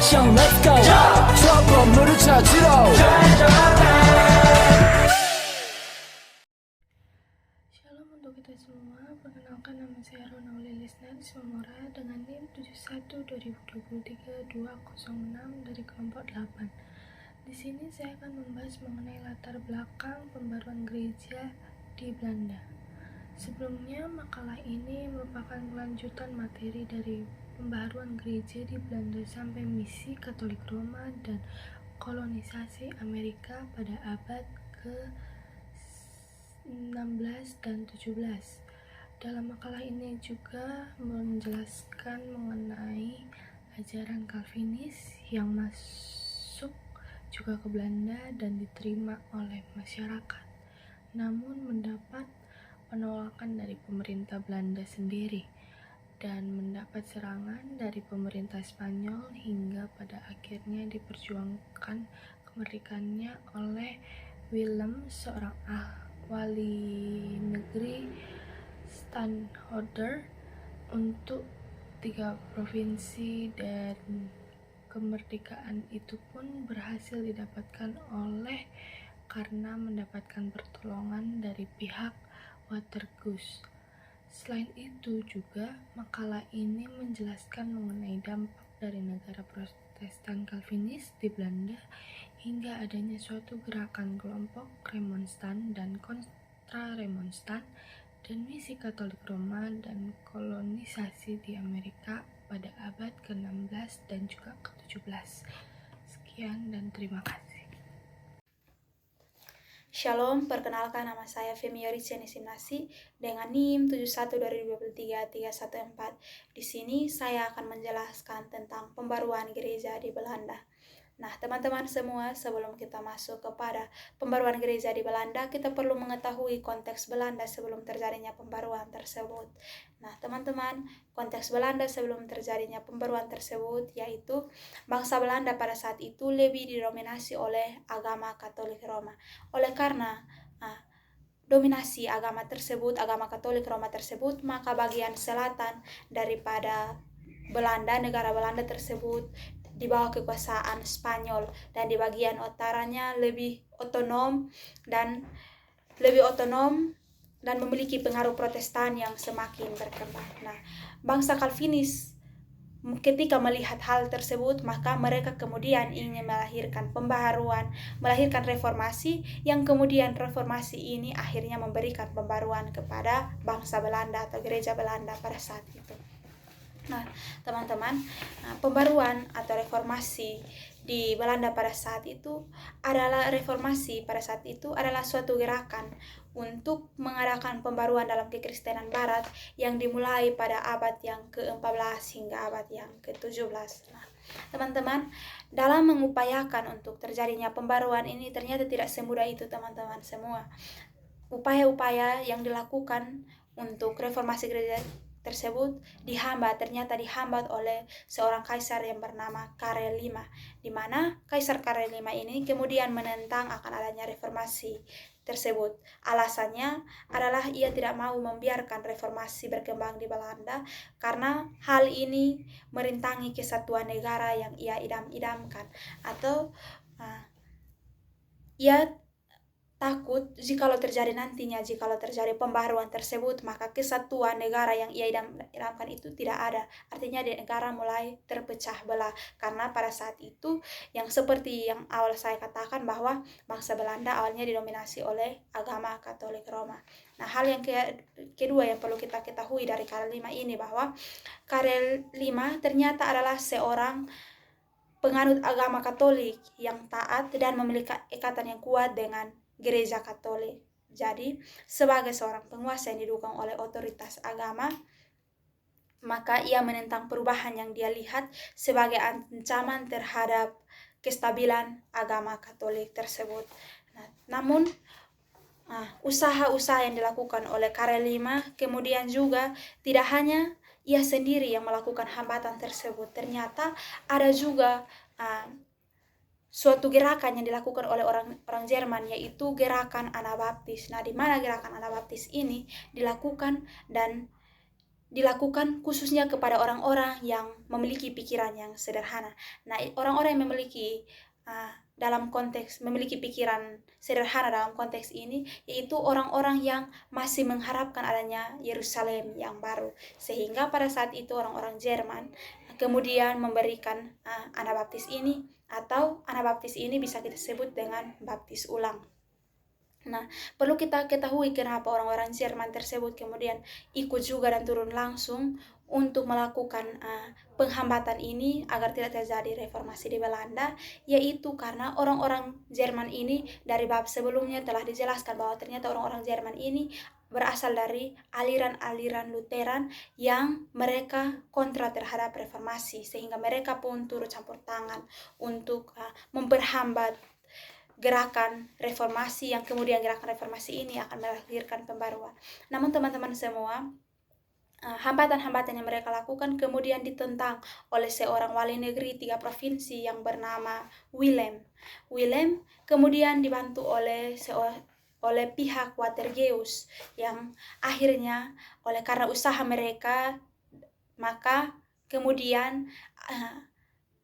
액션 let's go 저 건물을 찾으러 Shalom untuk kita semua, perkenalkan nama saya Ronald Lilisnan Simamora dengan NIM 71-2023-206 dari kelompok 8. Di sini saya akan membahas mengenai latar belakang pembaruan gereja di Belanda. Sebelumnya, makalah ini merupakan kelanjutan materi dari pembaruan gereja di Belanda sampai misi Katolik Roma dan kolonisasi Amerika pada abad ke-16 dan 17. Dalam makalah ini juga menjelaskan mengenai ajaran Calvinis yang masuk juga ke Belanda dan diterima oleh masyarakat, namun mendapat penolakan dari pemerintah Belanda sendiri dan mendapat serangan dari pemerintah Spanyol hingga pada akhirnya diperjuangkan kemerdekaannya oleh Willem, seorang wali negeri stadtholder untuk 3 provinsi, dan kemerdekaan itu pun berhasil didapatkan oleh karena mendapatkan pertolongan dari pihak Watergoose. Selain itu juga makalah ini menjelaskan mengenai dampak dari negara Protestan Calvinis di Belanda hingga adanya suatu gerakan kelompok Remonstan dan kontra Remonstan dan misi Katolik Roma dan kolonisasi di Amerika pada abad ke-16 dan juga ke-17. Sekian dan terima kasih. Shalom, perkenalkan nama saya Femi Yoriciani Simnasi dengan NIM 71-2023-314. Di sini saya akan menjelaskan tentang pembaruan gereja di Belanda. Nah, teman-teman semua, sebelum kita masuk kepada pembaruan gereja di Belanda, kita perlu mengetahui konteks Belanda sebelum terjadinya pembaruan tersebut. Nah, teman-teman, konteks Belanda sebelum terjadinya pembaruan tersebut yaitu bangsa Belanda pada saat itu lebih didominasi oleh agama Katolik Roma. Oleh karena dominasi agama tersebut, agama Katolik Roma tersebut, maka bagian selatan daripada Belanda, negara Belanda tersebut di bawah kekuasaan Spanyol, dan di bagian utaranya lebih otonom dan memiliki pengaruh Protestan yang semakin berkembang. Nah, bangsa Calvinis ketika melihat hal tersebut, maka mereka kemudian ingin melahirkan pembaharuan, melahirkan reformasi, yang kemudian reformasi ini akhirnya memberikan pembaruan kepada bangsa Belanda atau gereja Belanda pada saat itu. Nah, teman-teman, pembaruan atau reformasi di Belanda pada saat itu adalah suatu gerakan untuk mengadakan pembaruan dalam kekristenan Barat yang dimulai pada abad yang ke-14 hingga abad yang ke-17. Nah, teman-teman, dalam mengupayakan untuk terjadinya pembaruan ini ternyata tidak semudah itu, teman-teman semua. Upaya-upaya yang dilakukan untuk reformasi gereja tersebut ternyata dihambat oleh seorang kaisar yang bernama Karel V, di mana Kaisar Karel V ini kemudian menentang akan adanya reformasi tersebut. Alasannya adalah ia tidak mau membiarkan reformasi berkembang di Belanda karena hal ini merintangi kesatuan negara yang ia idam-idamkan, atau ia takut jikalau terjadi pembaharuan tersebut, maka kesatuan negara yang ia idamkan itu tidak ada. Artinya negara mulai terpecah belah, karena pada saat itu yang seperti yang awal saya katakan bahwa bangsa Belanda awalnya didominasi oleh agama Katolik Roma. Nah, hal yang kedua yang perlu kita ketahui dari Karel V ini, bahwa Karel V ternyata adalah seorang penganut agama Katolik yang taat dan memiliki ikatan yang kuat dengan Gereja Katolik. Jadi, sebagai seorang penguasa yang didukung oleh otoritas agama, maka ia menentang perubahan yang dia lihat sebagai ancaman terhadap kestabilan agama Katolik tersebut. Namun, usaha-usaha yang dilakukan oleh Karel V kemudian juga tidak hanya ia sendiri yang melakukan hambatan tersebut. Ternyata ada juga suatu gerakan yang dilakukan oleh orang Jerman, yaitu gerakan Anabaptis. Nah, di mana gerakan Anabaptis ini dilakukan dan dilakukan khususnya kepada orang-orang yang memiliki pikiran yang sederhana. Nah, orang-orang yang memiliki dalam konteks memiliki pikiran sederhana dalam konteks ini, yaitu orang-orang yang masih mengharapkan adanya Yerusalem yang baru. Sehingga pada saat itu orang-orang Jerman kemudian memberikan Anabaptis ini, atau Anabaptis ini bisa kita sebut dengan baptis ulang. Nah, perlu kita ketahui kenapa orang-orang Jerman tersebut kemudian ikut juga dan turun langsung untuk melakukan penghambatan ini agar tidak terjadi reformasi di Belanda, yaitu karena orang-orang Jerman ini dari bab sebelumnya telah dijelaskan bahwa ternyata orang-orang Jerman ini berasal dari aliran-aliran Lutheran yang mereka kontra terhadap reformasi, sehingga mereka pun turut campur tangan untuk memperhambat gerakan reformasi, yang kemudian gerakan reformasi ini akan melahirkan pembaruan. Namun teman-teman semua, hambatan-hambatan yang mereka lakukan kemudian ditentang oleh seorang wali negeri 3 provinsi yang bernama Wilhelm. Wilhelm kemudian dibantu oleh pihak Watergeus, yang akhirnya karena usaha mereka, maka kemudian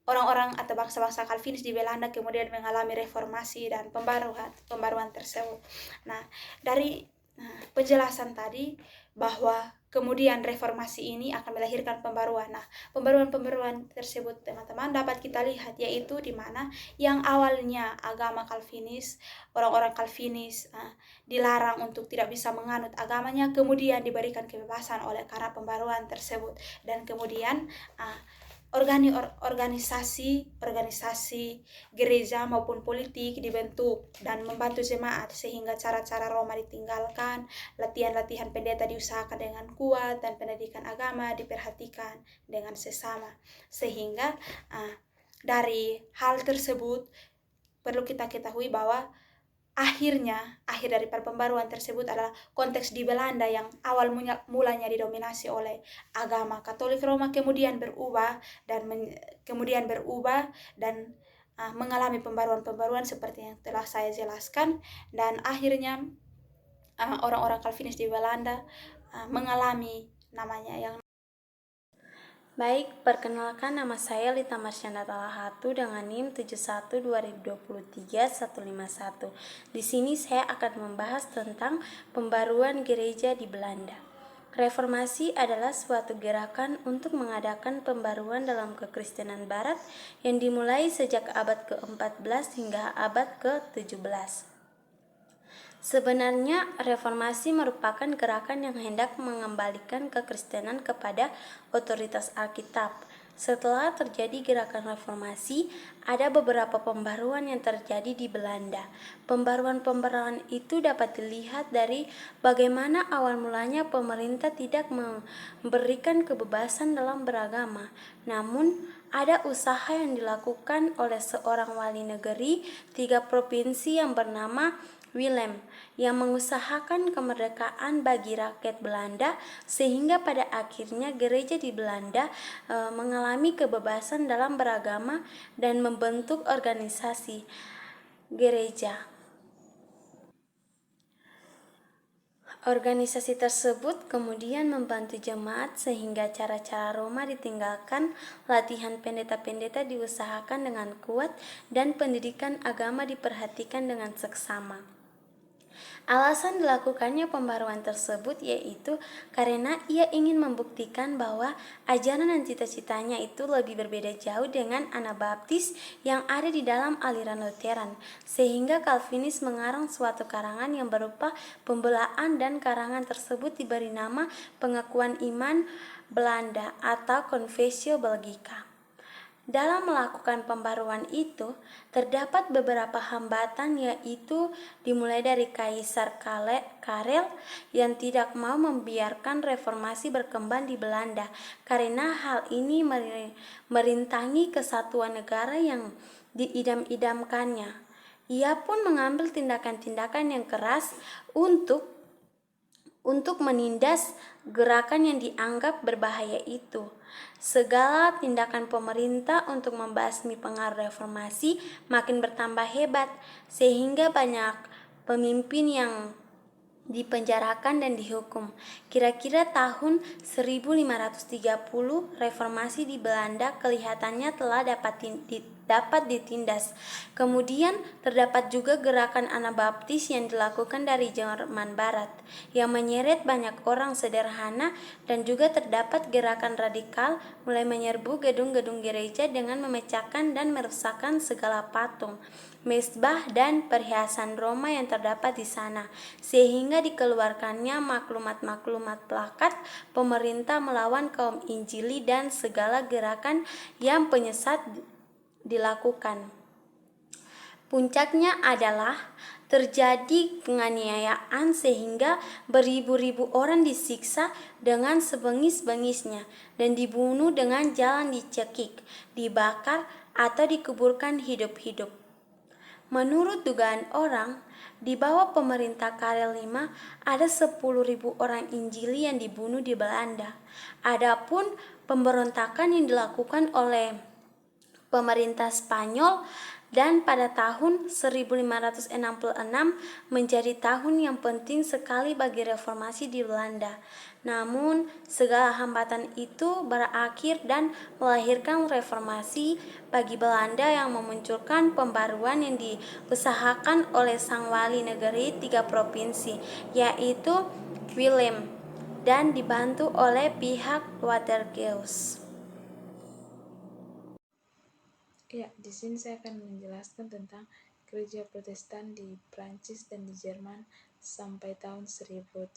orang-orang atau bangsa-bangsa Calvinis di Belanda kemudian mengalami reformasi dan pembaruan tersebut. Nah, dari penjelasan tadi bahwa kemudian reformasi ini akan melahirkan pembaruan. Nah, pembaruan-pembaruan tersebut teman-teman dapat kita lihat, yaitu di mana yang awalnya agama Calvinis, orang-orang Calvinis dilarang untuk tidak bisa menganut agamanya, kemudian diberikan kebebasan oleh karena pembaruan tersebut, dan kemudian organisasi gereja maupun politik dibentuk dan membantu jemaat, sehingga cara-cara Roma ditinggalkan, latihan-latihan pendeta diusahakan dengan kuat, dan pendidikan agama diperhatikan dengan sesama. Sehingga dari hal tersebut perlu kita ketahui bahwa akhir dari pembaruan tersebut adalah konteks di Belanda yang awal mulanya didominasi oleh agama Katolik Roma, kemudian berubah dan mengalami pembaruan-pembaruan seperti yang telah saya jelaskan, dan akhirnya orang-orang Calvinis di Belanda mengalami namanya yang Baik, perkenalkan nama saya Lita Marsyanda Talahatu dengan NIM 71-2023-151. Di sini saya akan membahas tentang pembaruan gereja di Belanda. Reformasi adalah suatu gerakan untuk mengadakan pembaruan dalam kekristenan barat yang dimulai sejak abad ke-14 hingga abad ke-17. Sebenarnya reformasi merupakan gerakan yang hendak mengembalikan kekristenan kepada otoritas Alkitab. Setelah terjadi gerakan reformasi, ada beberapa pembaruan yang terjadi di Belanda. Pembaruan-pembaruan itu dapat dilihat dari bagaimana awal mulanya pemerintah tidak memberikan kebebasan dalam beragama. Namun, ada usaha yang dilakukan oleh seorang wali negeri 3 provinsi yang bernama Wilhelm, yang mengusahakan kemerdekaan bagi rakyat Belanda, sehingga pada akhirnya gereja di Belanda mengalami kebebasan dalam beragama dan membentuk organisasi gereja. Organisasi tersebut kemudian membantu jemaat sehingga cara-cara Roma ditinggalkan, latihan pendeta-pendeta diusahakan dengan kuat, dan pendidikan agama diperhatikan dengan seksama. Alasan dilakukannya pembaruan tersebut yaitu karena ia ingin membuktikan bahwa ajaran dan cita-citanya itu lebih berbeda jauh dengan Anabaptis yang ada di dalam aliran Lutheran, sehingga Calvinis mengarang suatu karangan yang berupa pembelaan, dan karangan tersebut diberi nama Pengakuan Iman Belanda atau Confessio Belgica. Dalam melakukan pembaruan itu, terdapat beberapa hambatan, yaitu dimulai dari Kaisar Karel yang tidak mau membiarkan reformasi berkembang di Belanda karena hal ini merintangi kesatuan negara yang diidam-idamkannya. Ia pun mengambil tindakan-tindakan yang keras untuk menindas gerakan yang dianggap berbahaya itu. Segala tindakan pemerintah untuk membasmi pengaruh reformasi makin bertambah hebat, sehingga banyak pemimpin yang dipenjarakan dan dihukum. Kira-kira tahun 1530, reformasi di Belanda kelihatannya telah dapat ditindas. Kemudian terdapat juga gerakan Anabaptis yang dilakukan dari Jerman Barat, yang menyeret banyak orang sederhana, dan juga terdapat gerakan radikal mulai menyerbu gedung-gedung gereja dengan memecahkan dan merusakkan segala patung, mezbah dan perhiasan Roma yang terdapat di sana, sehingga dikeluarkannya maklumat-maklumat plakat pemerintah melawan kaum Injili dan segala gerakan yang penyesat dilakukan. Puncaknya adalah terjadi penganiayaan sehingga beribu-ribu orang disiksa dengan sebengis-bengisnya dan dibunuh dengan jalan dicekik, dibakar, atau dikuburkan hidup-hidup. Menurut dugaan orang, di bawah pemerintah Karel V ada 10.000 orang Injili yang dibunuh di Belanda. Adapun pemberontakan yang dilakukan oleh pemerintah Spanyol dan pada tahun 1566 menjadi tahun yang penting sekali bagi reformasi di Belanda. Namun, segala hambatan itu berakhir dan melahirkan reformasi bagi Belanda yang memunculkan pembaruan yang diusahakan oleh sang wali negeri 3 provinsi, yaitu Willem, dan dibantu oleh pihak Watergeus. Ya, di sini saya akan menjelaskan tentang gereja Protestan di Prancis dan di Jerman sampai tahun 1700.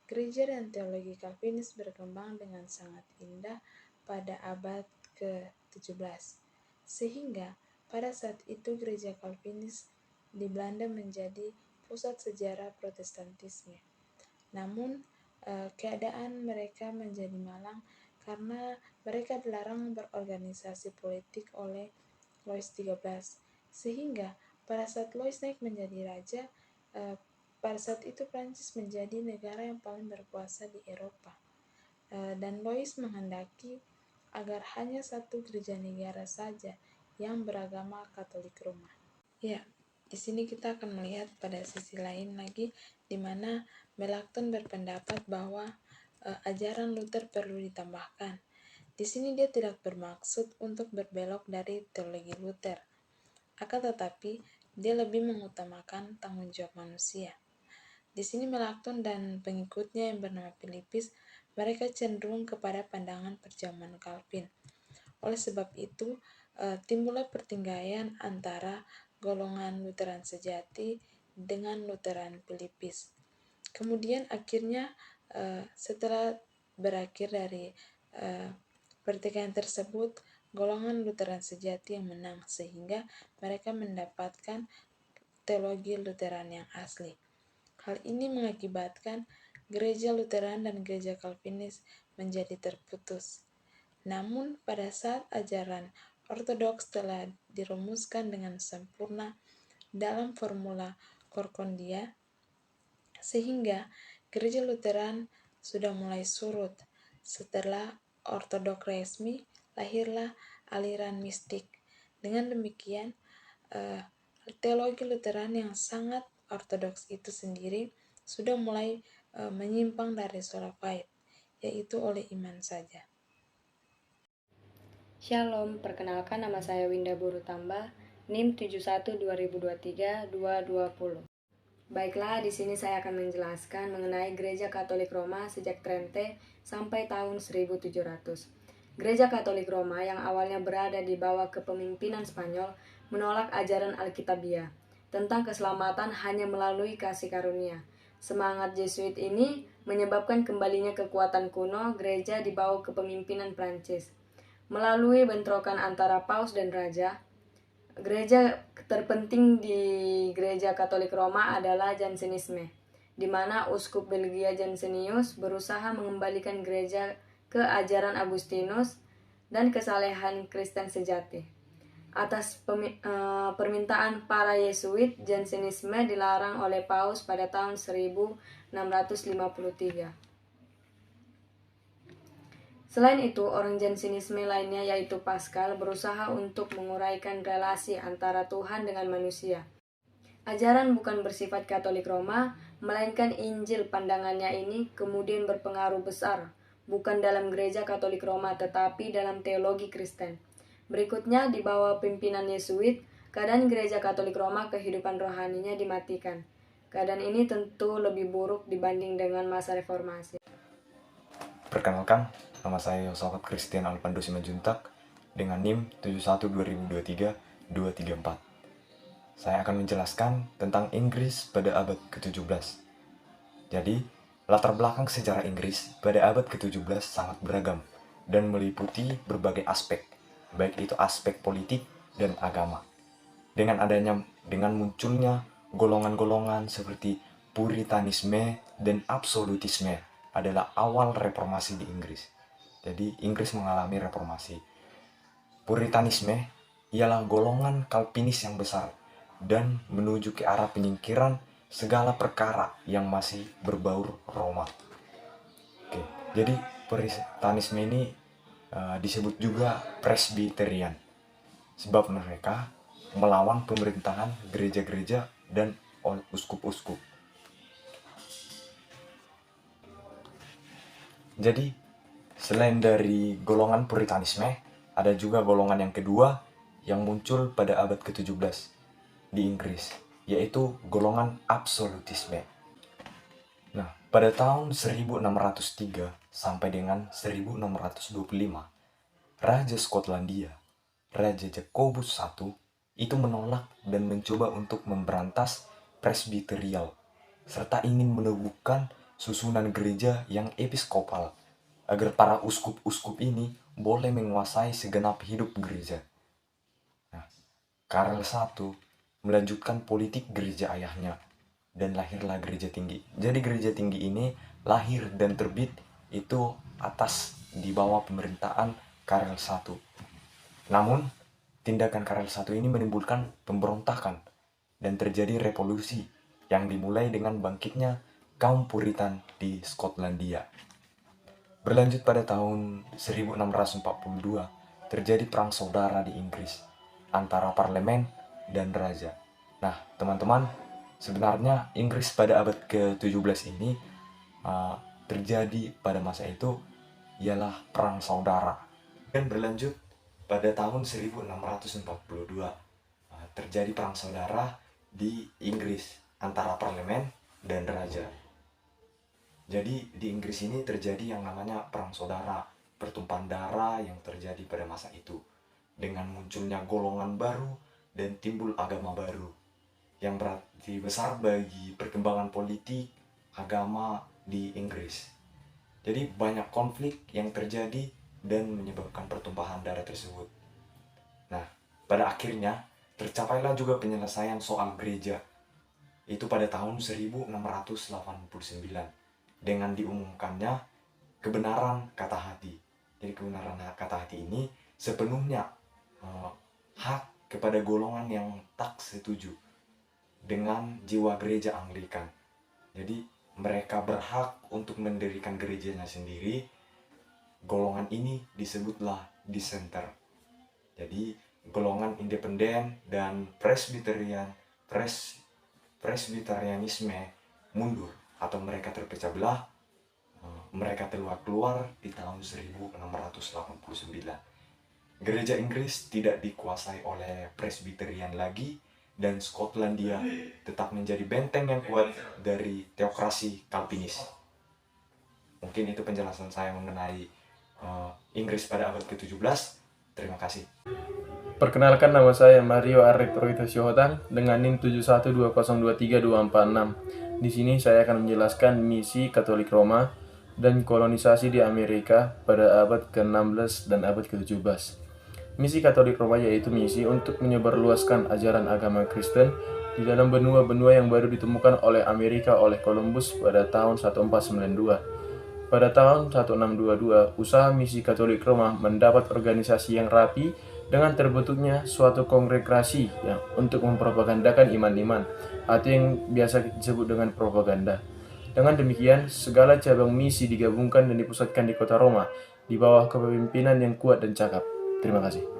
Gereja dan teologi Calvinis berkembang dengan sangat indah pada abad ke-17, sehingga pada saat itu gereja Calvinis di Belanda menjadi pusat sejarah Protestantisme. Namun, keadaan mereka menjadi malang karena mereka dilarang berorganisasi politik oleh Louis XIII, sehingga pada saat Louis naik menjadi raja, pada saat itu Prancis menjadi negara yang paling berkuasa di Eropa, dan Louis menghendaki agar hanya satu gereja negara saja yang beragama Katolik Roma. Ya, di sini kita akan melihat pada sisi lain lagi di mana Melanchthon berpendapat bahwa ajaran Luther perlu ditambahkan. Di sini dia tidak bermaksud untuk berbelok dari teologi Luther, akan tetapi dia lebih mengutamakan tanggung jawab manusia. Di sini Melanchthon dan pengikutnya yang bernama Philippus, mereka cenderung kepada pandangan perjamuan Calvin. Oleh sebab itu, timbullah pertikaian antara golongan Lutheran sejati dengan Lutheran Philippus. Kemudian akhirnya setelah berakhir dari pertikaian tersebut, golongan Lutheran sejati yang menang sehingga mereka mendapatkan teologi Lutheran yang asli. Hal ini mengakibatkan gereja Lutheran dan gereja Calvinis menjadi terputus. Namun pada saat ajaran ortodoks telah dirumuskan dengan sempurna dalam formula Concordia, sehingga gereja Lutheran sudah mulai surut. Setelah ortodoks resmi, lahirlah aliran mistik. Dengan demikian, teologi Lutheran yang sangat ortodoks itu sendiri sudah mulai menyimpang dari sola fide, yaitu oleh iman saja. Shalom, perkenalkan nama saya Winda Borutambah, NIM 71-2023-220. Baiklah, di sini saya akan menjelaskan mengenai Gereja Katolik Roma sejak Trente sampai tahun 1700. Gereja Katolik Roma yang awalnya berada di bawah kepemimpinan Spanyol menolak ajaran Alkitabiah tentang keselamatan hanya melalui kasih karunia. Semangat Jesuit ini menyebabkan kembalinya kekuatan kuno gereja di bawah kepemimpinan Prancis. Melalui bentrokan antara paus dan raja, gereja terpenting di Gereja Katolik Roma adalah Jansenisme, di mana Uskup Belgia Jansenius berusaha mengembalikan gereja ke ajaran Agustinus dan kesalehan Kristen sejati. Atas permintaan para Yesuit, Jansenisme dilarang oleh Paus pada tahun 1653. Selain itu, orang Jansenisme lainnya yaitu Pascal berusaha untuk menguraikan relasi antara Tuhan dengan manusia. Ajaran bukan bersifat Katolik Roma, melainkan Injil pandangannya ini kemudian berpengaruh besar, bukan dalam gereja Katolik Roma tetapi dalam teologi Kristen. Berikutnya, di bawah pimpinan Yesuit, keadaan gereja Katolik Roma kehidupan rohaninya dimatikan. Keadaan ini tentu lebih buruk dibanding dengan masa reformasi. Perkenalkan, nama saya Yosafat Christian Alpando Simanjuntak dengan NIM 71-2023-234. Saya akan menjelaskan tentang Inggris pada abad ke-17. Jadi, latar belakang sejarah Inggris pada abad ke-17 sangat beragam dan meliputi berbagai aspek, baik itu aspek politik dan agama. Dengan munculnya golongan-golongan seperti Puritanisme dan Absolutisme adalah awal reformasi di Inggris. Jadi Inggris mengalami reformasi. Puritanisme ialah golongan Kalvinis yang besar dan menuju ke arah penyingkiran segala perkara yang masih berbaur Roma. Oke, jadi Puritanisme ini disebut juga Presbyterian, sebab mereka melawan pemerintahan gereja-gereja dan uskup-uskup. Jadi, selain dari golongan Puritanisme, ada juga golongan yang kedua yang muncul pada abad ke-17 di Inggris, yaitu golongan Absolutisme. Nah, pada tahun 1603 sampai dengan 1625, Raja Skotlandia, Raja Jakobus I, itu menolak dan mencoba untuk memberantas presbyterial, serta ingin meneguhkan susunan gereja yang episkopal, agar para uskup-uskup ini boleh menguasai segenap hidup gereja. Nah, Karel I melanjutkan politik gereja ayahnya, dan lahirlah gereja tinggi. Jadi gereja tinggi ini lahir dan terbit itu atas di bawah pemerintahan Karel I. Namun, tindakan Karel I ini menimbulkan pemberontakan dan terjadi revolusi yang dimulai dengan bangkitnya kaum Puritan di Skotlandia. Berlanjut pada tahun 1642, terjadi perang saudara di Inggris antara parlemen dan raja. Nah, teman-teman, sebenarnya Inggris pada abad ke-17 ini terjadi pada masa itu ialah perang saudara. Dan berlanjut pada tahun 1642 terjadi perang saudara di Inggris antara parlemen dan raja. Jadi di Inggris ini terjadi yang namanya perang saudara, pertumpahan darah yang terjadi pada masa itu, dengan munculnya golongan baru dan timbul agama baru yang berarti besar bagi perkembangan politik agama di Inggris. Jadi banyak konflik yang terjadi dan menyebabkan pertumpahan darah tersebut. Nah, pada akhirnya tercapailah juga penyelesaian soal gereja, itu pada tahun 1689 dengan diumumkannya kebenaran kata hati. Jadi kebenaran kata hati ini sepenuhnya hak kepada golongan yang tak setuju dengan jiwa gereja Anglikan. Jadi mereka berhak untuk mendirikan gerejanya sendiri. Golongan ini disebutlah dissenter. Jadi golongan independen dan presbyterianisme mundur atau mereka terpecah belah. Mereka telah keluar di tahun 1689. Gereja Inggris tidak dikuasai oleh Presbyterian lagi, dan Skotlandia tetap menjadi benteng yang kuat dari teokrasi Kalvinis. Mungkin itu penjelasan saya mengenai Inggris pada abad ke-17. Terima kasih. Perkenalkan, nama saya Mario Arek Proito Syihotang dengan NIM 7120232446. Di sini saya akan menjelaskan misi Katolik Roma dan kolonisasi di Amerika pada abad ke-16 dan abad ke-17. Misi Katolik Roma yaitu misi untuk menyebarluaskan ajaran agama Kristen di dalam benua-benua yang baru ditemukan oleh Amerika oleh Columbus pada tahun 1492. Pada tahun 1622, usaha misi Katolik Roma mendapat organisasi yang rapi dengan terbentuknya suatu kongregasi yang untuk mempropagandakan iman-iman, atau yang biasa disebut dengan propaganda. Dengan demikian, segala cabang misi digabungkan dan dipusatkan di kota Roma di bawah kepemimpinan yang kuat dan cakap. Terima kasih.